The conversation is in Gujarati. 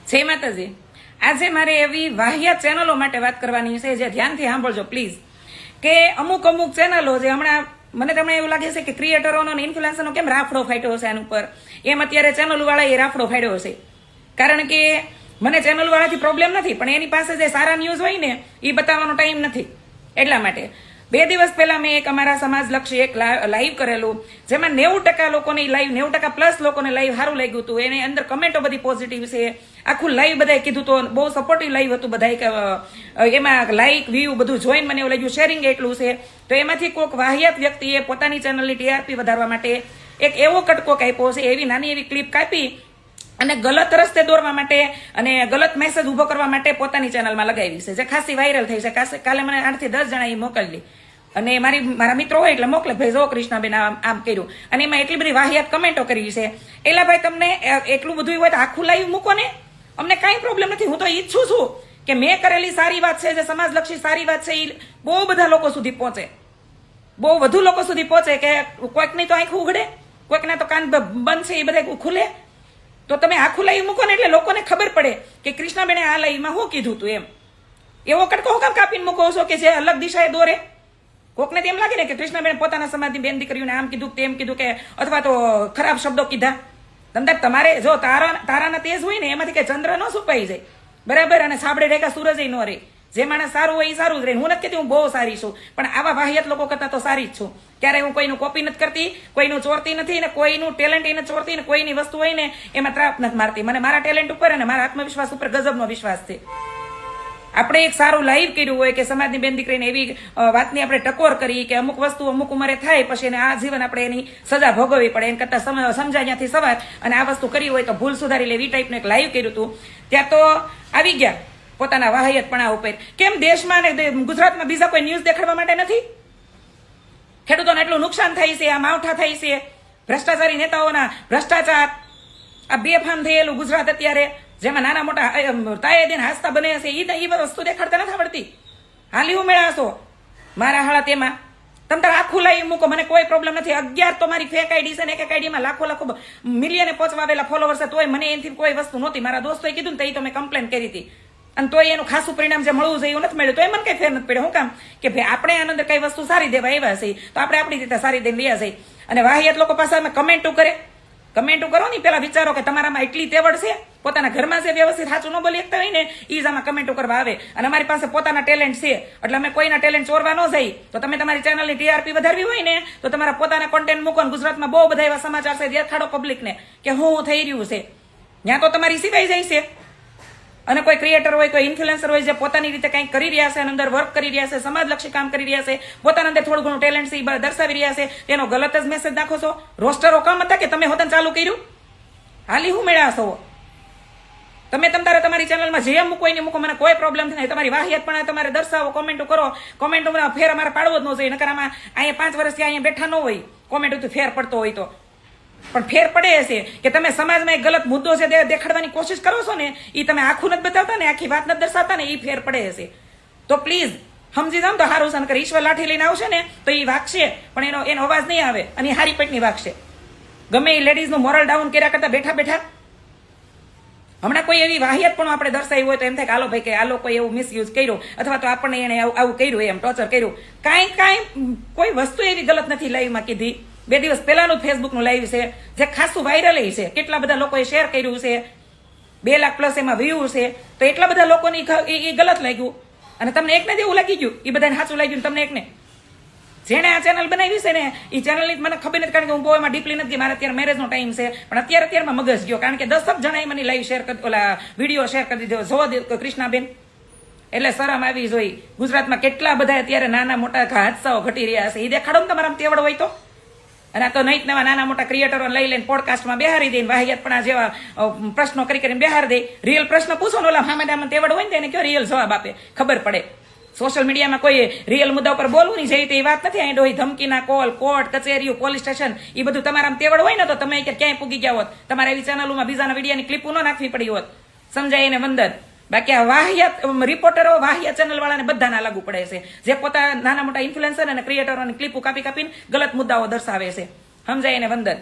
જય માતાજી। આજે મારે એવી વાહિયાત ચેનલો માટે વાત કરવાની છે જે ધ્યાનથી સાંભળજો પ્લીઝ, કે અમુક ચેનલો જે હમણાં મને તમને એવું લાગે છે કે ક્રિએટરોનો અને ઇન્ફ્લુએન્સરનો કેમ રાફડો ફાટ્યો હશે આના ઉપર, એમ અત્યારે ચેનલ વાળા એ રાફડો ફાટ્યો હશે। કારણ કે મને ચેનલ વાળાથી પ્રોબ્લેમ નથી, પણ એની પાસે જે સારા ન્યૂઝ હોય ને એ બતાવવાનો ટાઈમ નથી। એટલા માટે 2 દિવસ પહેલા મેં એક અમારા સમાજલક્ષી એક લાઈવ કરેલું, જેમાં 90% લોકોની લાઈવ 90% પ્લસ લોકોને લાઈવ સારું લાગ્યું હતું। એની અંદર કમેન્ટો બધી પોઝિટિવ છે। આખું લાઈવ બધાએ કીધું તો બહુ સપોર્ટિવ લાઈવ હતું બધાએ, એમાં લાઈક વ્યૂ બધું જોઈને મને એવું લાગ્યું શેરિંગ એટલું છે। તો એમાંથી કોઈક વાહિયાત વ્યક્તિએ પોતાની ચેનલની ટીઆરપી વધારવા માટે એક એવો કટકો કાપ્યો છે, એવી નાની એવી ક્લિપ કાપી અને ગલત રસ્તે દોરવા માટે અને ગલત મેસેજ ઉભો કરવા માટે પોતાની ચેનલમાં લગાવી છે, જે ખાસી વાયરલ થઈ છે। કાલે મને 8 થી 10 જણા એ મોકલી અને મારા મિત્રો હોય એટલે મોકલે, ભાઈ જો કૃષ્ણાબેન આમ કર્યું, અને એમાં એટલી બધી વાહિયાત કમેન્ટો કરી છે। એલા ભાઈ, તમને એટલું બધું હોય તો આખું લાઈવ મૂકો ને, અમને કાંઈ પ્રોબ્લેમ નથી। હું તો ઈચ્છું છું કે મેં કરેલી સારી વાત છે, જે સમાજલક્ષી સારી વાત છે, એ બહુ બધા લોકો સુધી પહોંચે, બહુ વધુ લોકો સુધી પહોંચે, કે કોઈકની તો આંખ ઉઘડે, કોઈકના તો કાન બંધ છે, એ બધા ખુલે। તો તમે આખું લાઈવ મૂકો ને એટલે લોકોને ખબર પડે કે કૃષ્ણાબેને આ લાઈવમાં શું કીધું હતું એમ। એવો કટકો હું કામ કાપીને મૂકો છો કે જે અલગ દિશાએ દોરે? કોકને તેમ લાગે ને કે કૃષ્ણાબેન પોતાના સમાજની બેન દીકરીઓને આમ કીધું તેમ કીધું, કે અથવા તો ખરાબ શબ્દો કીધા। તમારે જો તારાના તેજ હોય ને એમાંથી કઈ ચંદ્ર ન સુપાઈ જાય, બરાબર? અને સાબડે ઢેકા સૂરજ ન રહે। જે માણસ સારું હોય એ સારું જ રહે। હું નથી કહેતી હું બહુ સારી છું, પણ આવા વાહિયાત લોકો કરતા તો સારી જ છું। ક્યારે હું કોઈનું કોપી નથી કરતી, કોઈનું ચોરતી નથી, ને કોઈનું ટેલેન્ટ એ નથી ચોરતી, ને કોઈની વસ્તુ હોય ને એમાં ત્રાપ નથી મારતી। મને મારા ટેલેન્ટ ઉપર અને મારા આત્મવિશ્વાસ ઉપર ગજબનો વિશ્વાસ છે। આપણે એક સારું લાઈવ કર્યું હોય કે સમાજની બેન દીકરીને એવી વાતની આપણે ટકોર કરી કે અમુક વસ્તુ અમુક ઉંમરે થાય પછી એને આ જીવન આપણે એની સજા ભોગવવી પડે, એના કરતા સમજાય ત્યાંથી સવાર અને આ વસ્તુ કરી હોય તો ભૂલ સુધારી લેવી, ટાઈપનું એક લાઈવ કર્યું હતું। ત્યાં તો આવી ગયા પોતાના વાહિયાતપણા ઉપર। કેમ દેશમાં ને ગુજરાતમાં બીજા કોઈ ન્યૂઝ દેખાડવા માટે નથી? ખેડૂતોને એટલું નુકસાન થાય છે, આ માવઠા થાય છે, ભ્રષ્ટાચારી નેતાઓના ભ્રષ્ટાચાર, આ બેફામ થયેલું ગુજરાત અત્યારે, જેમાં નાના મોટા તાયે દેન હાસ્તા બને છે, એ વસ્તુ દેખાડતા નથી આવડતી। હાલી ઉમેળાશો મારા હાળા તેમાં તમે તારે આખું લાઈવ મૂકો, મને કોઈ પ્રોબ્લેમ નથી। 11 તો મારી ફેક આઈડી છે ને, એક આઈડીમાં લાખો મિલિયને પહોંચવા આવેલા ફોલોવર્સ છે, તોય મને એનાથી કોઈ વસ્તુ નહોતી। મારા દોસ્તોએ કીધું ને તો મેં કમ્પ્લેન કરી હતી, અને તોય એનું ખાસું પરિણામ જે મળવું જોઈએ એવું નથી મળ્યું। તો એ મને કઈ ફેર નથી પડ્યો। હું કામ કે ભાઈ આપણે આની અંદર કઈ વસ્તુ સારી દેવા આવ્યા છે તો આપણે આપણી રીતે સારી દઈને રહ્યા છે। અને વાહિયાત લોકો પાસે અમે કમેન્ટો કરો ને, પેલા વિચારો કે તમારામાં એટલી તેવડ છે, પોતાના ઘરમાં જે વ્યવસ્થિત સાચું ન બોલી શકતા હોય ને એ જ આમાં કમેન્ટો કરવા આવે। અને અમારી પાસે પોતાના ટેલેન્ટ છે એટલે અમે કોઈના ટેલેન્ટ ચોરવા ન જાય। તો તમે તમારી ચેનલની ટીઆરપી વધારવી હોય ને તો તમારા પોતાના કોન્ટેન્ટ મૂકો। ગુજરાતમાં બહુ બધા એવા સમાચાર છે દેખાડો પબ્લિકને કે શું થઈ રહ્યું છે, ત્યાં તો તમારી સિવાય જાય છે। અને કોઈ ક્રિએટર હોય, કોઈ ઇન્ફ્લુએન્સર હોય જે પોતાની રીતે કંઈક કરી રહ્યા છે, અંદર વર્ક કરી રહ્યા છે, સમાજલક્ષી કામ કરી રહ્યા છે, પોતાના અંદર થોડું ઘણું ટેલેન્ટ છે એ દર્શાવી રહ્યા છે, તેનો ગલત જ મેસેજ નાખો છો। રોસ્ટરો કામ હતા કે તમે હોતન ચાલુ કર્યું? હાલી હું મેળા છો તમે તમારી ચેનલમાં જે મૂકો એને મૂકો, મને કોઈ પ્રોબ્લેમ નથી। તમારી વાહિયાત પણ તમારે દર્શાવો, કોમેન્ટો કરો, કોમેન્ટોમાં ફેર અમારે પાડવો જ ન જોઈએ, નકર આમાં અહીંયા 5 વર્ષથી અહીંયા બેઠા ન હોય કોમેન્ટોથી ફેર પડતો હોય તો। પણ ફેર પડે છે કે તમે સમાજમાં એક ગલત મુદ્દો છે દેખાડવાની કોશિશ કરો છો ને, એ તમે આખું નથી બતાવતા ને, આખી વાત નથી દર્શાવતા ને, એ ફેર પડે છે। તો પ્લીઝ સમજી જાવ તો સારું છે, નકર ઈશ્વર લાઠી લઈને આવશે ને તો એ વાગશે પણ એનો અવાજ નહીં આવે અને હારી પેટની વાગશે। ગમે એ લેડીઝનું મોરલ ડાઉન કર્યા કરતા બેઠા હમણાં કોઈ એવી વાહિયાત પણ આપણે દર્શાવી હોય તો એમ થાય કે હાલો ભાઈ કે આ લોકોએ એવું મિસયુઝ કર્યો અથવા તો આપણને એને આવું કર્યું, એમ ટોર્ચર કર્યું। કાંઈ કોઈ વસ્તુ એવી ગલત નથી લાઈવમાં કીધી। 2 દિવસ પહેલાનું ફેસબુકનું લાઈવ છે જે ખાસું વાયરલ છે, કેટલા બધા લોકોએ શેર કર્યું છે, 2 લાખ પ્લસ એમાં વ્યૂ છે। તો એટલા બધા લોકોને એ ગલત લાગ્યું અને તમને એકને જ એવું લાગી ગયું, એ બધાને સાચું લાગ્યું, તમને એકને જેને આ ચેનલ બનાવી છે ને એ ચેનલની મને ખબર નથી, કારણ કે હું બહુ એમાં ડીપલી નથી, મારે અત્યારે મેરેજનો ટાઈમ છે, પણ અત્યારમાં મગજ ગયો, કારણ કે 10 જણાએ મને લાઈવ શેર વિડીયો શેર કરી દીધો, જોવો કૃષ્ણાબેન, એટલે શરમ આવી જોઈ। ગુજરાતમાં કેટલા બધા અત્યારે નાના મોટા હાદસાઓ ઘટી રહ્યા છે, એ દેખાડો ને તમારા તેવડ હોય તો। અને આ તો નહીં નવા નાના મોટા ક્રિએટરો લઈ લઈને પોડકાસ્ટમાં બેહારી દઈને વાહિયાતપણા જેવા પ્રશ્નો કરીને બેહારી દે। રિયલ પ્રશ્ન પૂછો ને ઓલા હામેદામાં તેવડ હોય ને તેને કયો રિયલ જવાબ આપે, ખબર પડે। સોશિયલ મીડિયામાં કોઈ રિયલ મુદ્દા ઉપર બોલવું નહીં, જેવી તે વાત નથી। અહીં ડોહી ધમકીના કોલ, કોર્ટ કચેરીઓ, પોલીસ સ્ટેશન, એ બધું તમારામાં તેવડ હોય ને તો તમે ક્યાંય પૂગી ગયા હોત, તમારે એવી ચેનલોમાં બીજાના વિડીયોની ક્લિપો ન નાખવી પડી હોત, સમજાય એને વંદન। બાકી આ વાહિયાત રિપોર્ટરો, વાહિયાત ચેનલ વાળાને બધાના લાગુ પડે છે, જે પોતા નાના મોટા ઇન્ફ્લુએન્સર અને ક્રિએટરોની ક્લિપો કાપીને ગલત મુદ્દાઓ દર્શાવે છે, સમજાય એને વંદન।